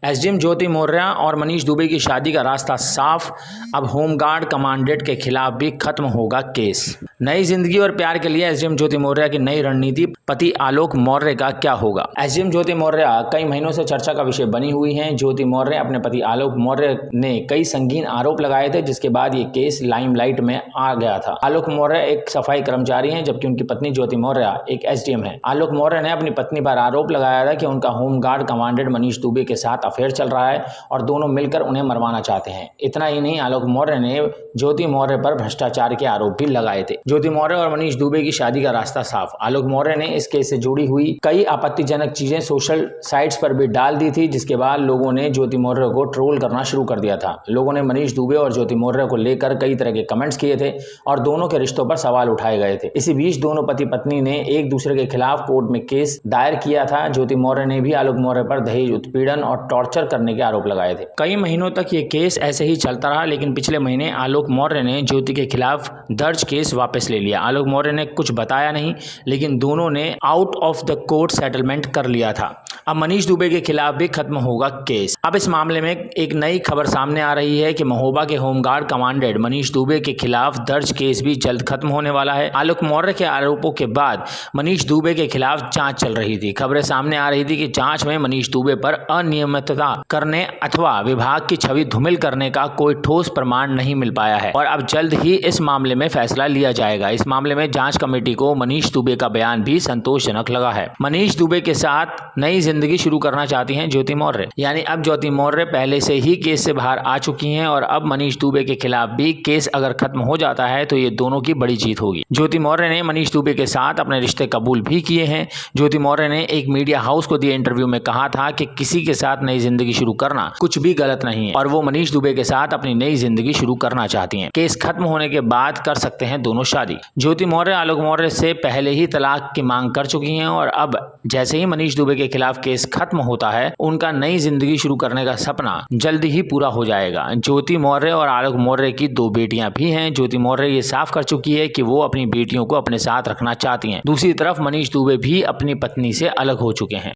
SDM ज्योति मौर्य और मनीष दुबे की शादी का रास्ता साफ। अब होमगार्ड कमांडेंट के खिलाफ भी खत्म होगा केस। नई जिंदगी और प्यार के लिए एसडीएम ज्योति मौर्य की नई रणनीति, पति आलोक मौर्य का क्या होगा। एसडीएम ज्योति मौर्य कई महीनों से चर्चा का विषय बनी हुई हैं। ज्योति मौर्य अपने पति आलोक मौर्य ने कई संगीन आरोप लगाए थे, जिसके बाद ये केस लाइमलाइट में आ गया था। आलोक मौर्य एक सफाई कर्मचारी हैं, जबकि उनकी पत्नी ज्योति मौर्य एक एसडीएम है। आलोक मौर्य ने अपनी पत्नी पर आरोप लगाया था कि उनका होमगार्ड कमांडेंट मनीष दुबे के साथ अफेयर चल रहा है और दोनों मिलकर उन्हें मरवाना चाहते हैं। इतना ही नहीं, आलोक मौर्य ने ज्योति मौर्य पर भ्रष्टाचार के आरोप भी लगाए थे। ज्योति मौर्य और मनीष दुबे की शादी का रास्ता साफ। आलोक मौर्य ने इस केस से जुड़ी हुई कई आपत्तिजनक चीजें सोशल साइट्स पर भी डाल दी थी, जिसके बाद लोगों ने ज्योति मौर्य को ट्रोल करना शुरू कर दिया था। लोगों ने मनीष दुबे और ज्योति मौर्य को लेकर कई तरह के कमेंट्स किए थे और दोनों के रिश्तों पर सवाल उठाए गए थे। इसी बीच दोनों पति पत्नी ने एक दूसरे के खिलाफ कोर्ट में केस दायर किया था। ज्योति मौर्य ने भी आलोक मौर्य पर दहेज उत्पीड़न और टॉर्चर करने के आरोप लगाए थे। कई महीनों तक ये केस ऐसे ही चलता रहा, लेकिन पिछले महीने आलोक मौर्य ने ज्योति के खिलाफ दर्ज केस वापस ले लिया। आलोक मौर्य ने कुछ बताया नहीं, लेकिन दोनों ने out of the court settlement कर लिया था। अब मनीष दुबे के खिलाफ भी खत्म होगा केस। अब इस मामले में एक नई खबर सामने आ रही है कि महोबा के होमगार्ड कमांडेंट मनीष दुबे के खिलाफ दर्ज केस भी जल्द खत्म होने वाला है। आलोक मौर्य के आरोपों के बाद मनीष दुबे के खिलाफ जांच चल रही थी। खबरें सामने आ रही थी कि जांच में मनीष दुबे पर अनियमितता करने अथवा विभाग की छवि धूमिल करने का कोई ठोस प्रमाण नहीं मिल पाया है और अब जल्द ही इस मामले में फैसला लिया जाएगा। इस मामले में जांच कमेटी को मनीष दुबे का बयान भी संतोषजनक लगा है। मनीष दुबे के साथ नई जिंदगी शुरू करना चाहती हैं ज्योति मौर्य, यानी अब ज्योति मौर्य पहले से ही केस से बाहर आ चुकी हैं और अब मनीष दुबे के खिलाफ भी केस अगर खत्म हो जाता है तो ये दोनों की बड़ी जीत होगी। ज्योति मौर्य ने मनीष दुबे के साथ अपने रिश्ते कबूल भी किए हैं। ज्योति मौर्य ने एक मीडिया हाउस को दिए इंटरव्यू में कहा था कि किसी के साथ नई जिंदगी शुरू करना कुछ भी गलत नहीं है और वो मनीष दुबे के साथ अपनी नई जिंदगी शुरू करना चाहती हैं। केस खत्म होने के बाद कर सकते हैं दोनों शादी। ज्योति मौर्य आलोक मौर्य से पहले ही तलाक की मांग कर चुकी हैं और अब जैसे ही मनीष दुबे के खिलाफ केस खत्म होता है, उनका नई जिंदगी शुरू करने का सपना जल्दी ही पूरा हो जाएगा। ज्योति मौर्य और आलोक मौर्य की दो बेटियां भी हैं। ज्योति मौर्य ये साफ कर चुकी है कि वो अपनी बेटियों को अपने साथ रखना चाहती हैं। दूसरी तरफ मनीष दुबे भी अपनी पत्नी से अलग हो चुके हैं।